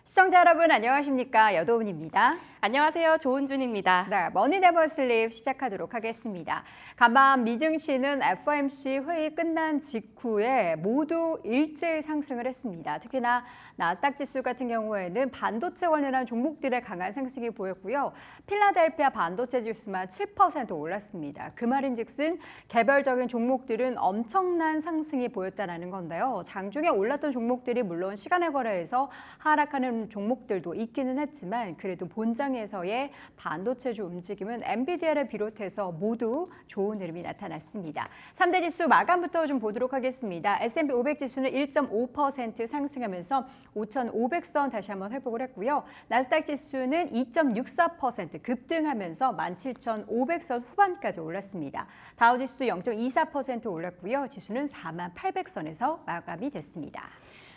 시청자 여러분 안녕하십니까? 여도은입니다. 안녕하세요. 조은준입니다. 네, 머니 네버 슬립 시작하도록 하겠습니다. 간밤 미증시는 FOMC 회의 끝난 직후에 모두 일제히 상승을 했습니다. 특히나 나스닥 지수 같은 경우에는 반도체 관련한 종목들의 강한 상승이 보였고요. 필라델피아 반도체 지수만 7% 올랐습니다. 그 말인즉슨 개별적인 종목들은 엄청난 상승이 보였다는 건데요. 장중에 올랐던 종목들이 물론 시간의 거래에서 하락하는 종목들도 있기는 했지만 그래도 본장에서의 반도체주 움직임은 엔비디아를 비롯해서 모두 좋은 흐름이 나타났습니다. 3대 지수 마감부터 좀 보도록 하겠습니다. S&P 500 지수는 1.5% 상승하면서 5,500선 다시 한번 회복을 했고요. 나스닥 지수는 2.64% 급등하면서 17,500선 후반까지 올랐습니다. 다우 지수도 0.24% 올랐고요. 지수는 48,800선에서 마감이 됐습니다.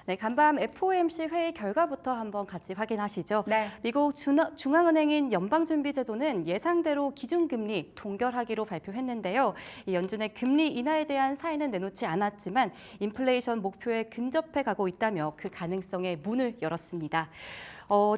네, 간밤 FOMC 회의 결과부터 한번 같이 확인하시죠. 네. 미국 중앙은행인 연방준비제도는 예상대로 기준금리 동결하기로 발표했는데요. 이 연준의 금리 인하에 대한 사인은 내놓지 않았지만 인플레이션 목표에 근접해 가고 있다며 그 가능성에 문을 열었습니다.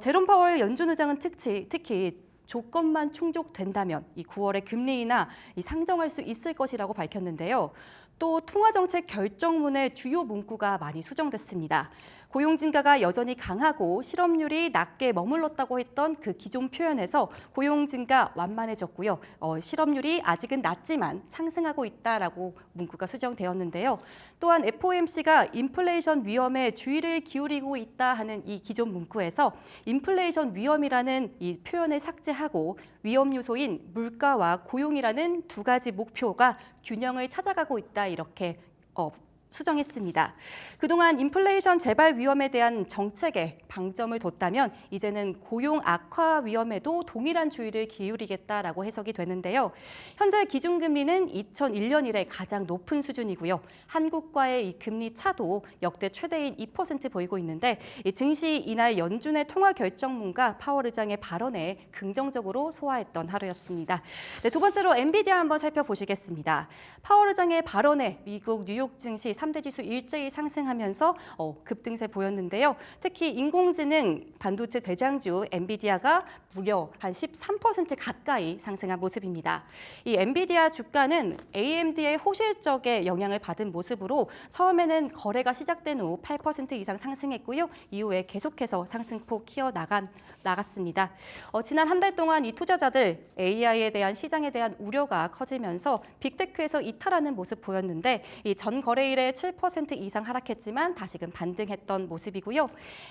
제롬 파월 연준 의장은 특히 조건만 충족된다면 이 9월에 금리 인하 상정할 수 있을 것이라고 밝혔는데요. 또 통화정책 결정문의 주요 문구가 많이 수정됐습니다. 고용 증가가 여전히 강하고 실업률이 낮게 머물렀다고 했던 그 기존 표현에서 고용 증가 완만해졌고요. 실업률이 아직은 낮지만 상승하고 있다라고 문구가 수정되었는데요. 또한 FOMC가 인플레이션 위험에 주의를 기울이고 있다 하는 이 기존 문구에서 인플레이션 위험이라는 이 표현을 삭제하고 위험 요소인 물가와 고용이라는 두 가지 목표가 균형을 찾아가고 있다 이렇게 수정했습니다. 그동안 인플레이션 재발 위험에 대한 정책에 방점을 뒀다면 이제는 고용 악화 위험에도 동일한 주의를 기울이겠다라고 해석이 되는데요. 현재 기준금리는 2001년 이래 가장 높은 수준이고요. 한국과의 이 금리 차도 역대 최대인 2% 보이고 있는데 증시 이날 연준의 통화 결정문과 파월 의장의 발언에 긍정적으로 소화했던 하루였습니다. 네, 두 번째로 엔비디아 한번 살펴보시겠습니다. 파월 의장의 발언에 미국 뉴욕 증시 3대 지수 일제히 상승하면서 급등세 보였는데요. 특히 인공지능 반도체 대장주 엔비디아가 무려 한 13% 가까이 상승한 모습입니다. 이 엔비디아 주가는 AMD의 호실적에 영향을 받은 모습으로 처음에는 거래가 시작된 후 8% 이상 상승했고요. 이후에 계속해서 상승폭 나갔습니다. 지난 한 달 동안 이 투자자들 AI에 대한 시장에 대한 우려가 커지면서 빅테크에서 이탈하는 모습 보였는데 이 전 거래일에 7% 이상 하락했지만 다시금 반등했던 모습이고요.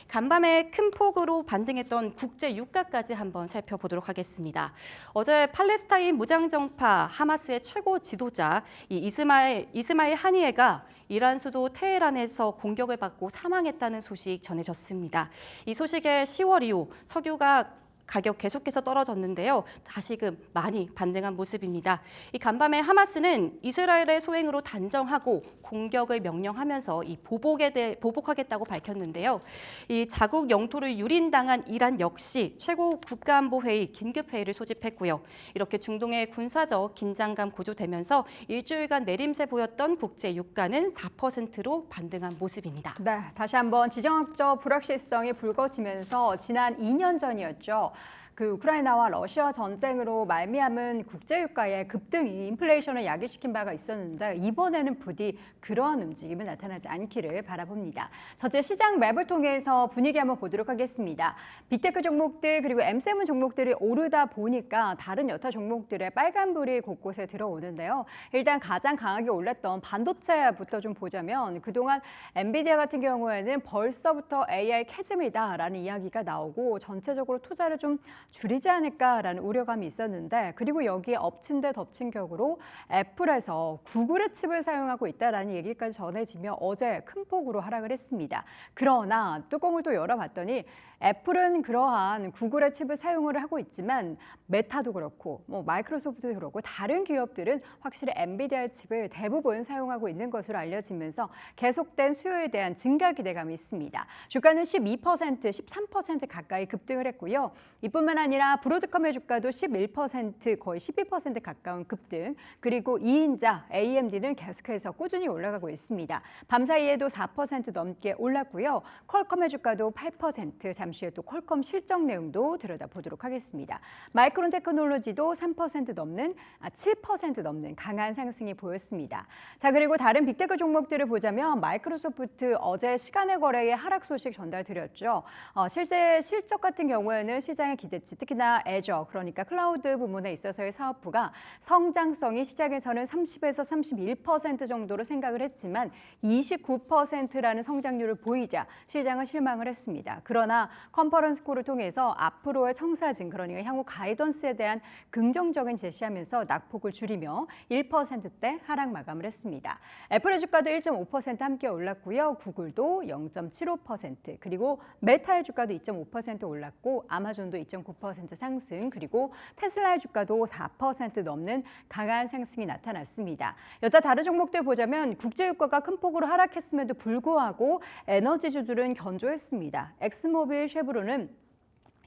간밤에 큰 폭으로 반등했던 국제 유가까지 한번 살펴보도록 하겠습니다. 어제 팔레스타인 무장정파 하마스의 최고 지도자 이스마일 하니에가 이란 수도 테헤란에서 공격을 받고 사망했다는 소식 전해졌습니다. 이 소식에 10월 이후 석유가 가격 계속해서 떨어졌는데요. 다시금 많이 반등한 모습입니다. 이 간밤에 하마스는 이스라엘의 소행으로 단정하고 공격을 명령하면서 이 보복하겠다고 밝혔는데요. 이 자국 영토를 유린당한 이란 역시 최고 국가안보회의 긴급회의를 소집했고요. 이렇게 중동의 군사적 긴장감 고조되면서 일주일간 내림세 보였던 국제 유가는 4%로 반등한 모습입니다. 네, 다시 한번 지정학적 불확실성이 불거지면서 지난 2년 전이었죠. 그 우크라이나와 러시아 전쟁으로 말미암은 국제유가의 급등이 인플레이션을 야기시킨 바가 있었는데 이번에는 부디 그러한 움직임은 나타나지 않기를 바라봅니다. 전체 시장 맵을 통해서 분위기 한번 보도록 하겠습니다. 빅테크 종목들 그리고 M7 종목들이 오르다 보니까 다른 여타 종목들의 빨간불이 곳곳에 들어오는데요. 일단 가장 강하게 올랐던 반도체부터 좀 보자면 그동안 엔비디아 같은 경우에는 벌써부터 AI 캐즘이다라는 이야기가 나오고 전체적으로 투자를 좀 줄이지 않을까라는 우려감이 있었는데 그리고 여기에 엎친 데 덮친 격으로 애플에서 구글의 칩을 사용하고 있다라는 얘기까지 전해지며 어제 큰 폭으로 하락을 했습니다. 그러나 뚜껑을 또 열어봤더니 애플은 그러한 구글의 칩을 사용을 하고 있지만 메타도 그렇고 마이크로소프트도 그렇고 다른 기업들은 확실히 엔비디아의 칩을 대부분 사용하고 있는 것으로 알려지면서 계속된 수요에 대한 증가 기대감이 있습니다. 주가는 12%, 13% 가까이 급등을 했고요. 이뿐만 아니라 브로드컴의 주가도 11%, 거의 12% 가까운 급등. 그리고 2인자 AMD는 계속해서 꾸준히 올라가고 있습니다. 밤사이에도 4% 넘게 올랐고요. 퀄컴의 주가도 8%, 잠시 후에 또 퀄컴 실적 내용도 들여다보도록 하겠습니다. 마이크론 테크놀로지도 3% 넘는, 7% 넘는 강한 상승이 보였습니다. 자, 그리고 다른 빅테크 종목들을 보자면 마이크로소프트 어제 시간의 거래의 하락 소식 전달드렸죠. 실제 실적 같은 경우에는 시장의 기대치, 특히나 애저, 그러니까 클라우드 부문에 있어서의 사업부가 성장성이 시장에서는 30에서 31% 정도로 생각을 했지만 29%라는 성장률을 보이자 시장은 실망을 했습니다. 그러나 컨퍼런스 콜을 통해서 앞으로의 청사진, 그러니까 향후 가이던스에 대한 긍정적인 제시하면서 낙폭을 줄이며 1%대 하락 마감을 했습니다. 애플의 주가도 1.5% 함께 올랐고요. 구글도 0.75%, 그리고 메타의 주가도 2.5% 올랐고 아마존도 2.9% 상승, 그리고 테슬라의 주가도 4% 넘는 강한 상승이 나타났습니다. 여타 다른 종목들 보자면 국제유가가 큰 폭으로 하락했음에도 불구하고 에너지주들은 견조했습니다. 엑스모빌, 쉐브론은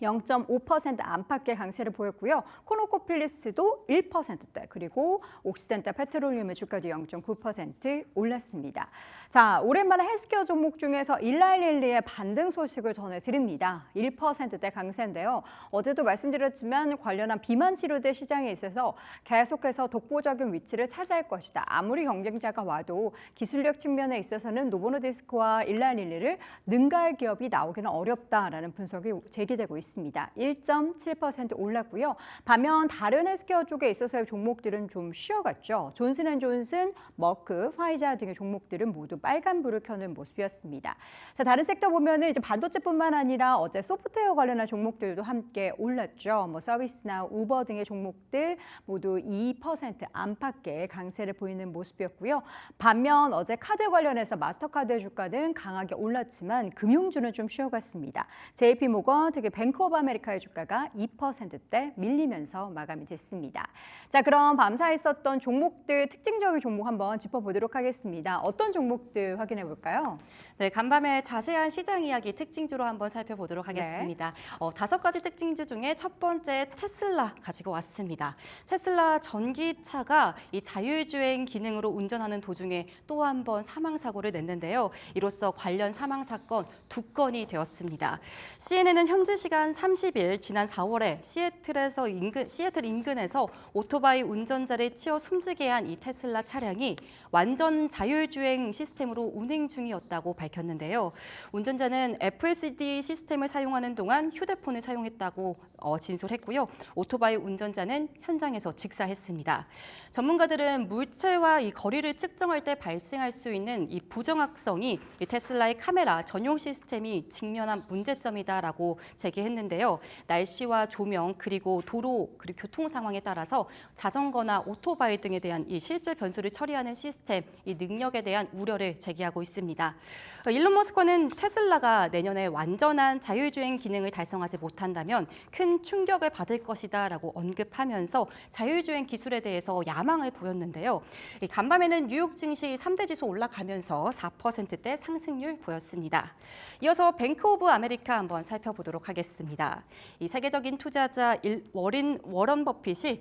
0.5% 안팎의 강세를 보였고요. 코노코필립스도 1%대, 그리고 옥시덴탈 페트롤리움의 주가도 0.9% 올랐습니다. 자, 오랜만에 헬스케어 종목 중에서 일라이릴리의 반등 소식을 전해드립니다. 1%대 강세인데요. 어제도 말씀드렸지만 관련한 비만 치료제 시장에 있어서 계속해서 독보적인 위치를 차지할 것이다. 아무리 경쟁자가 와도 기술력 측면에 있어서는 노보노디스크와 일라이릴리를 능가할 기업이 나오기는 어렵다라는 분석이 제기되고 있습니다. 1.7% 올랐고요. 반면 다른 헬스케어 쪽에 있어서의 종목들은 좀 쉬어갔죠. 존슨앤존슨, 머크, 화이자 등의 종목들은 모두 빨간불을 켜는 모습이었습니다. 자, 다른 섹터 보면은 이제 반도체뿐만 아니라 어제 소프트웨어 관련한 종목들도 함께 올랐죠. 서비스나 우버 등의 종목들 모두 2% 안팎의 강세를 보이는 모습이었고요. 반면 어제 카드 관련해서 마스터카드의 주가는 강하게 올랐지만 금융주는 좀 쉬어갔습니다. JP모건, 특히 뱅크 오브 아메리카의 주가가 2%대 밀리면서 마감이 됐습니다. 자, 그럼 밤사이 있었던 종목들, 특징적인 종목 한번 짚어보도록 하겠습니다. 어떤 종목들 확인해 볼까요? 네, 간밤에 자세한 시장 이야기 특징주로 한번 살펴보도록 하겠습니다. 5가지 특징주 중에 첫 번째 테슬라 가지고 왔습니다. 테슬라 전기차가 이 자율주행 기능으로 운전하는 도중에 또 한 번 사망사고를 냈는데요. 이로써 관련 사망사건 2건이 되었습니다. CNN은 현지 시간 30일 지난 4월에 시애틀 인근에서 오토바이 운전자를 치어 숨지게 한 이 테슬라 차량이 완전 자율주행 시스템으로 운행 중이었다고 밝혔는데요. 운전자는 FSD 시스템을 사용하는 동안 휴대폰을 사용했다고 진술했고요. 오토바이 운전자는 현장에서 직사했습니다. 전문가들은 물체와 이 거리를 측정할 때 발생할 수 있는 이 부정확성이 이 테슬라의 카메라 전용 시스템이 직면한 문제점이다라고 제기했는데요. 날씨와 조명, 그리고 도로, 그리고 교통 상황에 따라서 자전거나 오토바이 등에 대한 이 실제 변수를 처리하는 시스템, 이 능력에 대한 우려를 제기하고 있습니다. 일론 머스크는 테슬라가 내년에 완전한 자율주행 기능을 달성하지 못한다면 큰 충격을 받을 것이다라고 언급하면서 자율주행 기술에 대해서 야망을 보였는데요. 간밤에는 뉴욕 증시 3대 지수 올라가면서 4%대 상승률 보였습니다. 이어서 뱅크 오브 아메리카 한번 살펴보도록 하겠습니다. 이 세계적인 투자자 워런 버핏이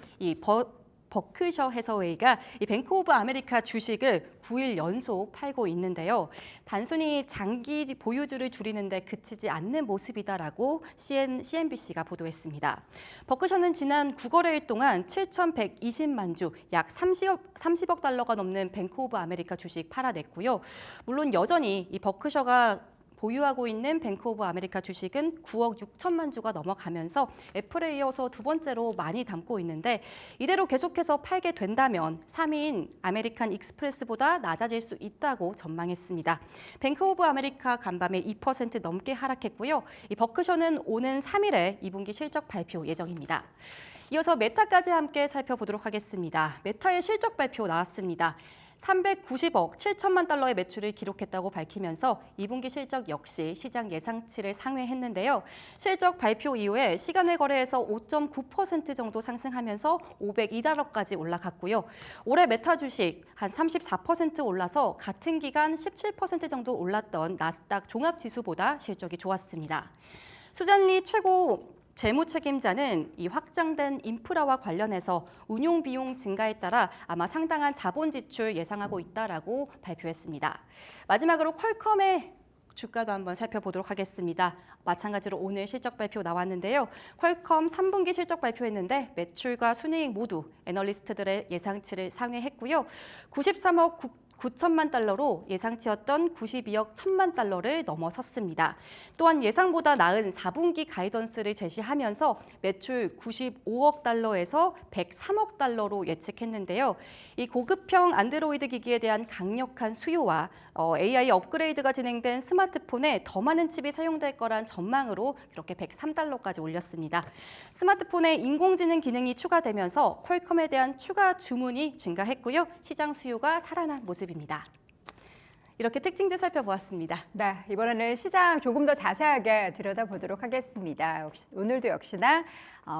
버크셔 해서웨이가 이 뱅크 오브 아메리카 주식을 9일 연속 팔고 있는데요. 단순히 장기 보유주를 줄이는데 그치지 않는 모습이다라고 CNBC가 보도했습니다. 버크셔는 지난 9거래일 동안 7,120만 주, 약 30억 달러가 넘는 뱅크 오브 아메리카 주식 팔아냈고요. 물론 여전히 이 버크셔가 보유하고 있는 뱅크 오브 아메리카 주식은 9억 6천만 주가 넘어가면서 애플에 이어서 2번째로 많이 담고 있는데 이대로 계속해서 팔게 된다면 3위인 아메리칸 익스프레스보다 낮아질 수 있다고 전망했습니다. 뱅크 오브 아메리카 간밤에 2% 넘게 하락했고요. 이 버크셔는 오는 3일에 2분기 실적 발표 예정입니다. 이어서 메타까지 함께 살펴보도록 하겠습니다. 메타의 실적 발표 나왔습니다. 390억 7천만 달러의 매출을 기록했다고 밝히면서 2분기 실적 역시 시장 예상치를 상회했는데요. 실적 발표 이후에 시간외 거래에서 5.9% 정도 상승하면서 502달러까지 올라갔고요. 올해 메타 주식 한 34% 올라서 같은 기간 17% 정도 올랐던 나스닥 종합지수보다 실적이 좋았습니다. 수잔리 최고 재무 책임자는 이 확장된 인프라와 관련해서 운용 비용 증가에 따라 아마 상당한 자본 지출 예상하고 있다라고 발표했습니다. 마지막으로 퀄컴의 주가도 한번 살펴보도록 하겠습니다. 마찬가지로 오늘 실적 발표 나왔는데요. 퀄컴 3분기 실적 발표했는데 매출과 순이익 모두 애널리스트들의 예상치를 상회했고요. 93억 9천만 달러로 예상치였던 92억 1천만 달러를 넘어섰습니다. 또한 예상보다 나은 4분기 가이던스를 제시하면서 매출 95억 달러에서 103억 달러로 예측했는데요. 이 고급형 안드로이드 기기에 대한 강력한 수요와 AI 업그레이드가 진행된 스마트폰에 더 많은 칩이 사용될 거란 전망으로 이렇게 103달러까지 올렸습니다. 스마트폰에 인공지능 기능이 추가되면서 퀄컴에 대한 추가 주문이 증가했고요. 시장 수요가 살아난 모습입니다. 이렇게 특징주 살펴보았습니다. 네, 이번에는 시장 조금 더 자세하게 들여다보도록 하겠습니다. 오늘도 역시나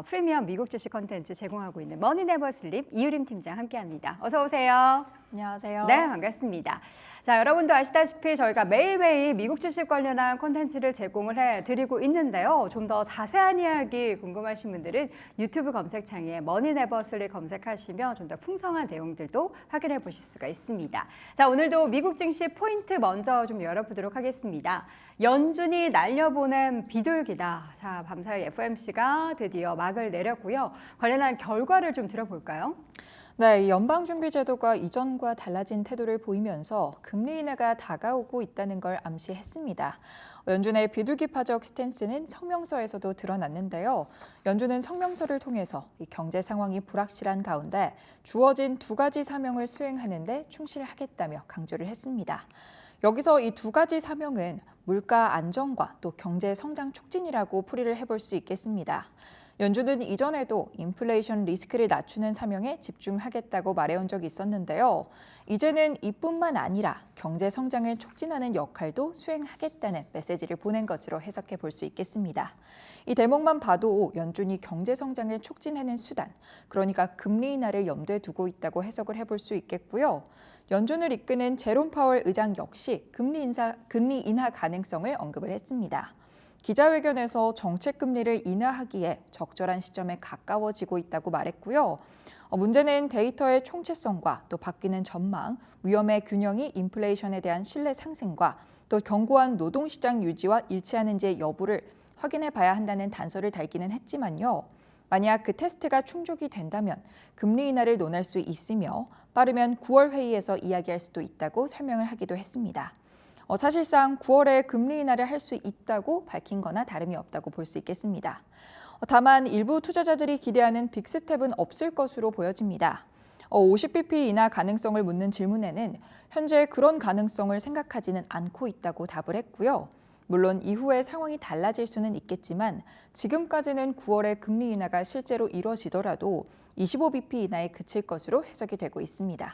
프리미엄 미국 주식 콘텐츠 제공하고 있는 머니네버슬립 이유림 팀장 함께합니다. 어서 오세요. 안녕하세요. 네, 반갑습니다. 자, 여러분도 아시다시피 저희가 매일매일 미국 주식 관련한 콘텐츠를 제공을 해드리고 있는데요. 좀 더 자세한 이야기 궁금하신 분들은 유튜브 검색창에 머니네버슬립 검색하시면 좀 더 풍성한 내용들도 확인해 보실 수가 있습니다. 자, 오늘도 미국 증시 포인트 먼저 좀 열어보도록 하겠습니다. 연준이 날려보낸 비둘기다. 자, 밤사이 FOMC가 드디어 막을 내렸고요. 관련한 결과를 좀 들어볼까요? 네, 이 연방준비제도가 이전과 달라진 태도를 보이면서 금리 인하가 다가오고 있다는 걸 암시했습니다. 연준의 비둘기파적 스탠스는 성명서에서도 드러났는데요. 연준은 성명서를 통해서 이 경제 상황이 불확실한 가운데 주어진 두 가지 사명을 수행하는 데 충실하겠다며 강조를 했습니다. 여기서 이 두 가지 사명은 물가 안정과 또 경제 성장 촉진이라고 풀이를 해볼 수 있겠습니다. 연준은 이전에도 인플레이션 리스크를 낮추는 사명에 집중하겠다고 말해온 적이 있었는데요. 이제는 이뿐만 아니라 경제 성장을 촉진하는 역할도 수행하겠다는 메시지를 보낸 것으로 해석해 볼 수 있겠습니다. 이 대목만 봐도 연준이 경제 성장을 촉진하는 수단, 그러니까 금리 인하를 염두에 두고 있다고 해석을 해볼 수 있겠고요. 연준을 이끄는 제롬 파월 의장 역시 금리 인하 가능성을 언급을 했습니다. 기자회견에서 정책 금리를 인하하기에 적절한 시점에 가까워지고 있다고 말했고요. 문제는 데이터의 총체성과 또 바뀌는 전망, 위험의 균형이 인플레이션에 대한 신뢰 상승과 또 견고한 노동시장 유지와 일치하는지의 여부를 확인해 봐야 한다는 단서를 달기는 했지만요. 만약 그 테스트가 충족이 된다면 금리 인하를 논할 수 있으며 빠르면 9월 회의에서 이야기할 수도 있다고 설명을 하기도 했습니다. 사실상 9월에 금리 인하를 할 수 있다고 밝힌 거나 다름이 없다고 볼 수 있겠습니다. 다만 일부 투자자들이 기대하는 빅스텝은 없을 것으로 보여집니다. 50bp 인하 가능성을 묻는 질문에는 현재 그런 가능성을 생각하지는 않고 있다고 답을 했고요. 물론 이후에 상황이 달라질 수는 있겠지만 지금까지는 9월에 금리 인하가 실제로 이뤄지더라도 25bp 인하에 그칠 것으로 해석이 되고 있습니다.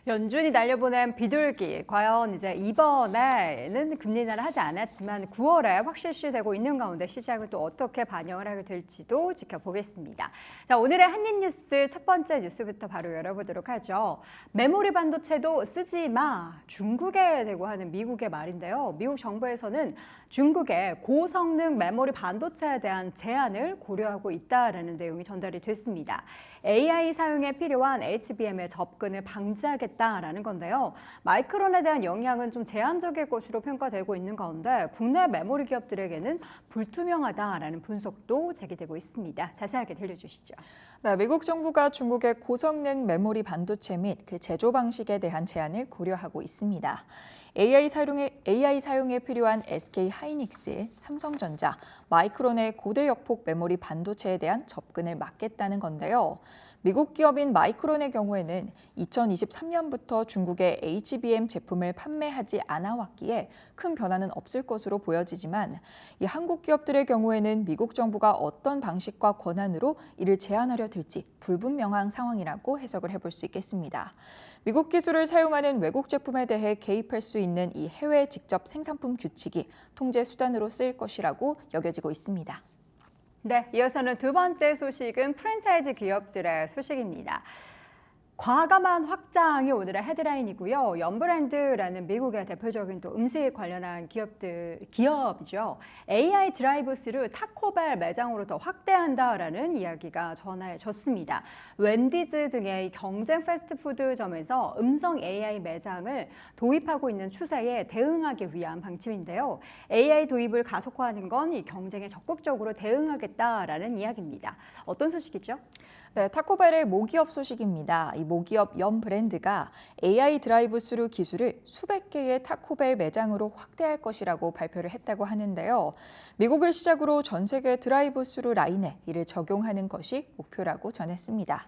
연준이 날려보낸 비둘기, 과연 이제 이번에는 금리 인하를 하지 않았지만 9월에 확실시되고 있는 가운데 시장은 또 어떻게 반영을 하게 될지도 지켜보겠습니다. 자, 오늘의 한입뉴스 첫 번째 뉴스부터 바로 열어보도록 하죠. 메모리 반도체도 쓰지 마. 중국에 대고 하는 미국의 말인데요. 미국 정부에서는 중국의 고성능 메모리 반도체에 대한 제한을 고려하고 있다라는 내용이 전달이 됐습니다. AI 사용에 필요한 HBM의 접근을 방지하겠다라는 건데요. 마이크론에 대한 영향은 좀 제한적일 것으로 평가되고 있는 가운데 국내 메모리 기업들에게는 불투명하다라는 분석도 제기되고 있습니다. 자세하게 들려주시죠. 네, 미국 정부가 중국의 고성능 메모리 반도체 및 그 제조 방식에 대한 제한을 고려하고 있습니다. AI 사용에 필요한 SK 하이닉스, 삼성전자, 마이크론의 고대 역폭 메모리 반도체에 대한 접근을 막겠다는 건데요. 미국 기업인 마이크론의 경우에는 2023년부터 중국의 HBM 제품을 판매하지 않아 왔기에 큰 변화는 없을 것으로 보여지지만 이 한국 기업들의 경우에는 미국 정부가 어떤 방식과 권한으로 이를 제한하려 들지 불분명한 상황이라고 해석을 해볼 수 있겠습니다. 미국 기술을 사용하는 외국 제품에 대해 개입할 수 있는 이 해외 직접 생산품 규칙이 통제 수단으로 쓰일 것이라고 여겨지고 있습니다. 네, 이어서는 두 번째 소식은 프랜차이즈 기업들의 소식입니다. 과감한 확장이 오늘의 헤드라인이고요. 연브랜드라는 미국의 대표적인 또 음식 관련한 기업이죠. AI 드라이브스루 타코벨 매장으로 더 확대한다라는 이야기가 전해졌습니다. 웬디즈 등의 경쟁 패스트푸드점에서 음성 AI 매장을 도입하고 있는 추세에 대응하기 위한 방침인데요. AI 도입을 가속화하는 건 이 경쟁에 적극적으로 대응하겠다라는 이야기입니다. 어떤 소식이죠? 네, 타코벨의 모기업 소식입니다. 이 모기업 연브랜드가 AI 드라이브스루 기술을 수백 개의 타코벨 매장으로 확대할 것이라고 발표를 했다고 하는데요. 미국을 시작으로 전 세계 드라이브스루 라인에 이를 적용하는 것이 목표라고 전했습니다.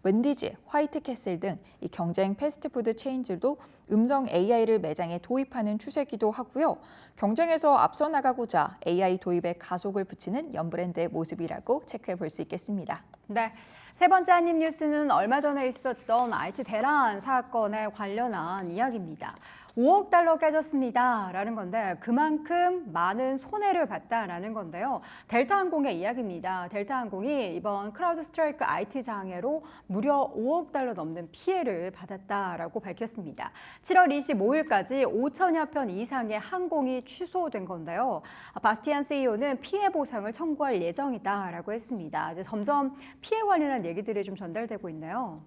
웬디즈, 화이트캐슬 등 이 경쟁 패스트푸드 체인들도 음성 AI를 매장에 도입하는 추세기도 하고요. 경쟁에서 앞서 나가고자 AI 도입에 가속을 붙이는 연브랜드의 모습이라고 체크해 볼 수 있겠습니다. 네. 세 번째 한입 뉴스는 얼마 전에 있었던 IT 대란 사건에 관련한 이야기입니다. 5억 달러 깨졌습니다. 라는 건데 그만큼 많은 손해를 봤다라는 건데요. 델타항공의 이야기입니다. 델타항공이 이번 크라우드 스트라이크 IT 장애로 무려 5억 달러 넘는 피해를 받았다라고 밝혔습니다. 7월 25일까지 5천여 편 이상의 항공이 취소된 건데요. 바스티안 CEO는 피해 보상을 청구할 예정이다라고 했습니다. 이제 점점 피해 관련한 얘기들이 좀 전달되고 있네요.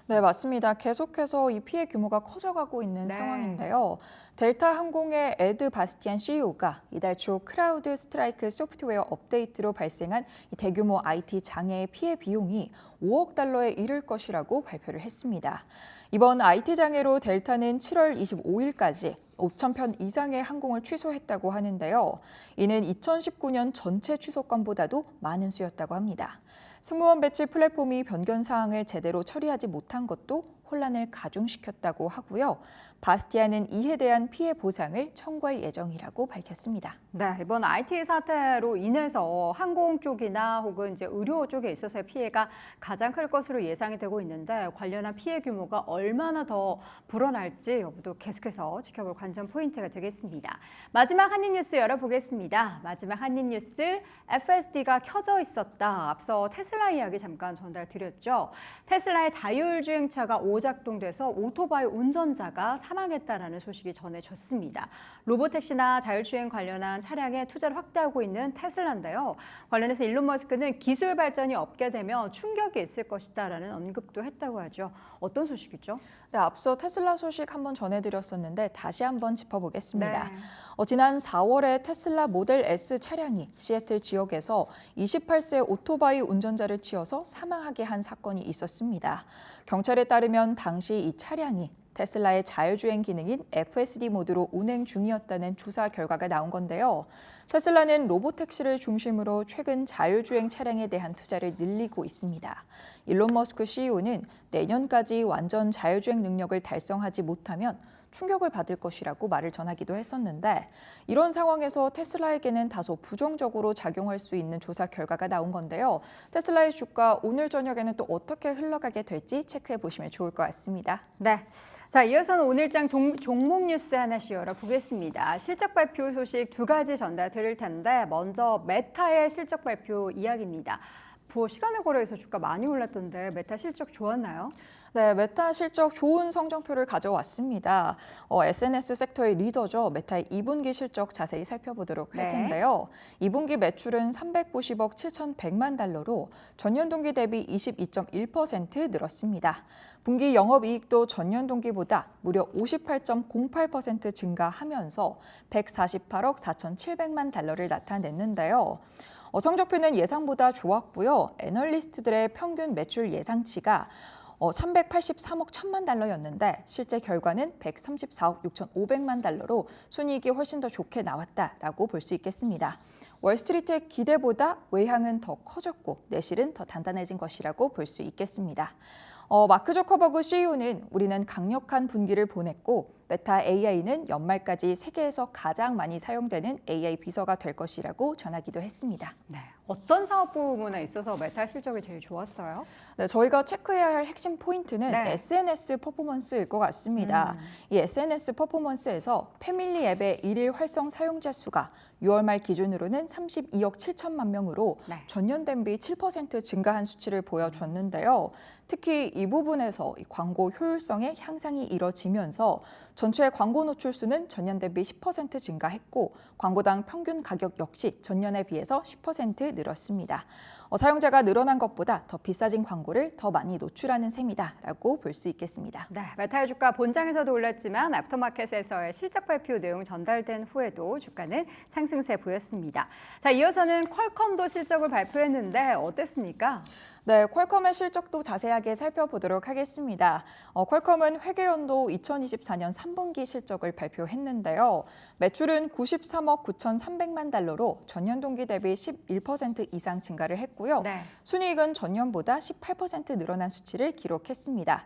네, 맞습니다. 계속해서 이 피해 규모가 커져가고 있는 상황인데요. 델타 항공의 에드 바스티안 CEO가 이달 초 크라우드 스트라이크 소프트웨어 업데이트로 발생한 이 대규모 IT 장애의 피해 비용이 5억 달러에 이를 것이라고 발표를 했습니다. 이번 IT 장애로 델타는 7월 25일까지 5천 편 이상의 항공을 취소했다고 하는데요. 이는 2019년 전체 취소건보다도 많은 수였다고 합니다. 승무원 배치 플랫폼이 변경 사항을 제대로 처리하지 못한 것도 혼란을 가중시켰다고 하고요. 바스티안은 이에 대한 피해 보상을 청구할 예정이라고 밝혔습니다. 네, 이번 IT 사태로 인해서 항공 쪽이나 혹은 이제 의료 쪽에 있어서의 피해가 가장 클 것으로 예상이 되고 있는데 관련한 피해 규모가 얼마나 더 불어날지 여부도 계속해서 지켜볼 관전 포인트가 되겠습니다. 마지막 한입 뉴스 열어보겠습니다. 마지막 한입 뉴스 FSD가 켜져 있었다. 앞서 테슬라 이야기 잠깐 전달드렸죠. 테슬라의 자율주행차가 오작동돼서 오토바이 운전자가 사망했다라는 소식이 전해졌습니다. 로보택시나 자율주행 관련한 차량에 투자를 확대하고 있는 테슬라인데요. 관련해서 일론 머스크는 기술 발전이 없게 되면 충격이 있을 것이다라는 언급도 했다고 하죠. 어떤 소식이죠? 네, 앞서 테슬라 소식 한번 전해드렸었는데 다시 한번 짚어보겠습니다. 네. 지난 4월에 테슬라 모델 S 차량이 시애틀 지역에서 28세 오토바이 운전자를 치어서 사망하게 한 사건이 있었습니다. 경찰에 따르면 당시 이 차량이 테슬라의 자율주행 기능인 FSD 모드로 운행 중이었다는 조사 결과가 나온 건데요. 테슬라는 로보택시를 중심으로 최근 자율주행 차량에 대한 투자를 늘리고 있습니다. 일론 머스크 CEO는 내년까지 완전 자율주행 능력을 달성하지 못하면 충격을 받을 것이라고 말을 전하기도 했었는데 이런 상황에서 테슬라에게는 다소 부정적으로 작용할 수 있는 조사 결과가 나온 건데요. 테슬라의 주가 오늘 저녁에는 또 어떻게 흘러가게 될지 체크해 보시면 좋을 것 같습니다. 네. 자, 이어서는 오늘장 종목 뉴스 하나씩 열어보겠습니다. 실적 발표 소식 두 가지 전달드릴 텐데 먼저 메타의 실적 발표 이야기입니다. 시간을 고려해서 주가 많이 올랐던데 메타 실적 좋았나요? 네, 메타 실적 좋은 성적표를 가져왔습니다. SNS 섹터의 리더죠. 메타의 2분기 실적 자세히 살펴보도록 할 텐데요. 2분기 매출은 390억 7,100만 달러로 전년 동기 대비 22.1% 늘었습니다. 분기 영업이익도 전년 동기보다 무려 58.08% 증가하면서 148억 4,700만 달러를 나타냈는데요. 성적표는 예상보다 좋았고요. 애널리스트들의 평균 매출 예상치가 383억 1천만 달러였는데 실제 결과는 134억 6,500만 달러로 순이익이 훨씬 더 좋게 나왔다라고 볼 수 있겠습니다. 월스트리트의 기대보다 외향은 더 커졌고 내실은 더 단단해진 것이라고 볼 수 있겠습니다. 마크 저커버그 CEO는 우리는 강력한 분기를 보냈고 메타 AI는 연말까지 세계에서 가장 많이 사용되는 AI 비서가 될 것이라고 전하기도 했습니다. 네. 어떤 사업 부문에 있어서 메타 실적이 제일 좋았어요? 네, 저희가 체크해야 할 핵심 포인트는 네. SNS 퍼포먼스일 것 같습니다. 이 SNS 퍼포먼스에서 패밀리 앱의 일일 활성 사용자 수가 6월 말 기준으로는 32억 7천만 명으로 네. 전년 대비 7% 증가한 수치를 보여줬는데요. 특히 이 부분에서 이 광고 효율성의 향상이 이뤄지면서 전체 광고 노출 수는 전년 대비 10% 증가했고 광고당 평균 가격 역시 전년에 비해서 10% 늘었습니다. 사용자가 늘어난 것보다 더 비싸진 광고를 더 많이 노출하는 셈이다라고 볼 수 있겠습니다. 네, 메타의 주가 본장에서도 올랐지만 애프터마켓에서의 실적 발표 내용 전달된 후에도 주가는 상승세 보였습니다. 자, 이어서는 퀄컴도 실적을 발표했는데 어땠습니까? 네, 퀄컴의 실적도 자세하게 살펴보도록 하겠습니다. 퀄컴은 회계연도 2024년 3분기 실적을 발표했는데요. 매출은 93억 9,300만 달러로 전년 동기 대비 11% 이상 증가를 했고요. 네. 순이익은 전년보다 18% 늘어난 수치를 기록했습니다.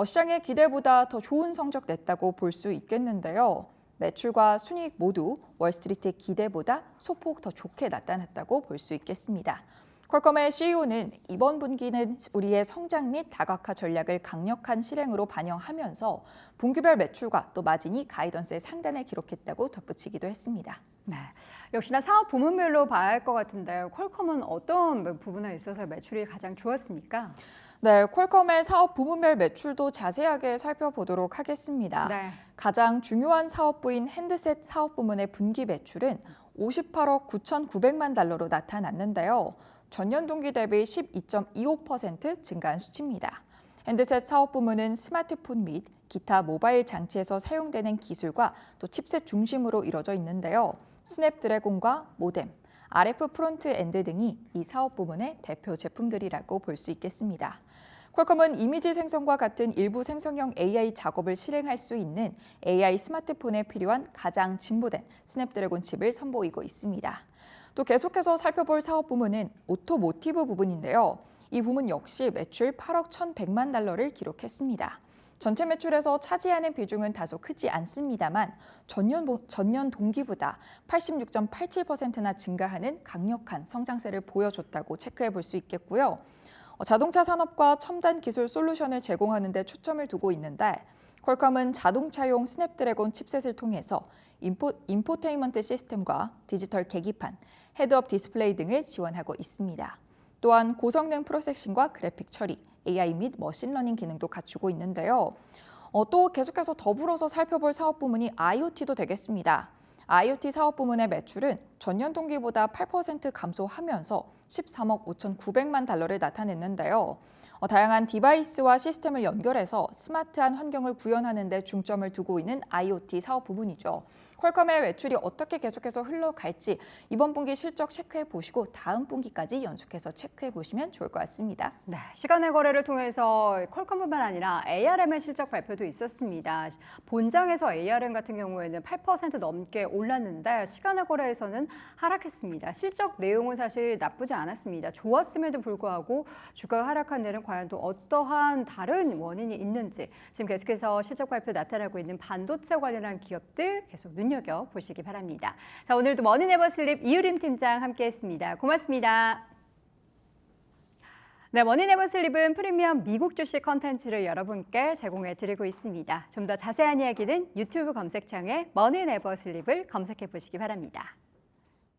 시장의 기대보다 더 좋은 성적 냈다고 볼 수 있겠는데요. 매출과 순이익 모두 월스트리트의 기대보다 소폭 더 좋게 나타났다고 볼 수 있겠습니다. 퀄컴의 CEO는 이번 분기는 우리의 성장 및 다각화 전략을 강력한 실행으로 반영하면서 분기별 매출과 또 마진이 가이던스의 상단에 기록했다고 덧붙이기도 했습니다. 네, 역시나 사업 부문별로 봐야 할 것 같은데 퀄컴은 어떤 부분에 있어서 매출이 가장 좋았습니까? 네, 퀄컴의 사업 부문별 매출도 자세하게 살펴보도록 하겠습니다. 네. 가장 중요한 사업부인 핸드셋 사업 부문의 분기 매출은 58억 9,900만 달러로 나타났는데요. 전년 동기 대비 12.25% 증가한 수치입니다. 핸드셋 사업 부문은 스마트폰 및 기타 모바일 장치에서 사용되는 기술과 또 칩셋 중심으로 이루어져 있는데요. 스냅드래곤과 모뎀, RF 프론트엔드 등이 이 사업 부문의 대표 제품들이라고 볼 수 있겠습니다. 퀄컴은 이미지 생성과 같은 일부 생성형 AI 작업을 실행할 수 있는 AI 스마트폰에 필요한 가장 진보된 스냅드래곤 칩을 선보이고 있습니다. 또 계속해서 살펴볼 사업 부문은 오토모티브 부분인데요. 이 부문 역시 매출 8억 1,100만 달러를 기록했습니다. 전체 매출에서 차지하는 비중은 다소 크지 않습니다만 전년 동기보다 86.87%나 증가하는 강력한 성장세를 보여줬다고 체크해 볼 수 있겠고요. 자동차 산업과 첨단 기술 솔루션을 제공하는 데 초점을 두고 있는데 퀄컴은 자동차용 스냅드래곤 칩셋을 통해서 인포테인먼트 시스템과 디지털 계기판, 헤드업 디스플레이 등을 지원하고 있습니다. 또한 고성능 프로세싱과 그래픽 처리, AI 및 머신러닝 기능도 갖추고 있는데요. 또 계속해서 더불어서 살펴볼 사업 부문이 IoT도 되겠습니다. IoT 사업 부문의 매출은 전년 동기보다 8% 감소하면서 13억 5,900만 달러를 나타냈는데요. 다양한 디바이스와 시스템을 연결해서 스마트한 환경을 구현하는 데 중점을 두고 있는 IoT 사업 부문이죠. 퀄컴의 매출이 어떻게 계속해서 흘러갈지 이번 분기 실적 체크해 보시고 다음 분기까지 연속해서 체크해 보시면 좋을 것 같습니다. 네, 시간의 거래를 통해서 퀄컴뿐만 아니라 ARM의 실적 발표도 있었습니다. 본장에서 ARM 같은 경우에는 8% 넘게 올랐는데 시간의 거래에서는 하락했습니다. 실적 내용은 사실 나쁘지 않았습니다. 좋았음에도 불구하고 주가가 하락한 데는 과연 또 어떠한 다른 원인이 있는지 지금 계속해서 실적 발표 나타나고 있는 반도체 관련한 기업들 계속 눈여겨보시기 바랍니다. 자, 오늘도 머니네버슬립 이유림 팀장 함께했습니다. 고맙습니다. 네, 머니네버슬립은 프리미엄 미국 주식 컨텐츠를 여러분께 제공해드리고 있습니다. 좀 더 자세한 이야기는 유튜브 검색창에 머니네버슬립을 검색해 보시기 바랍니다.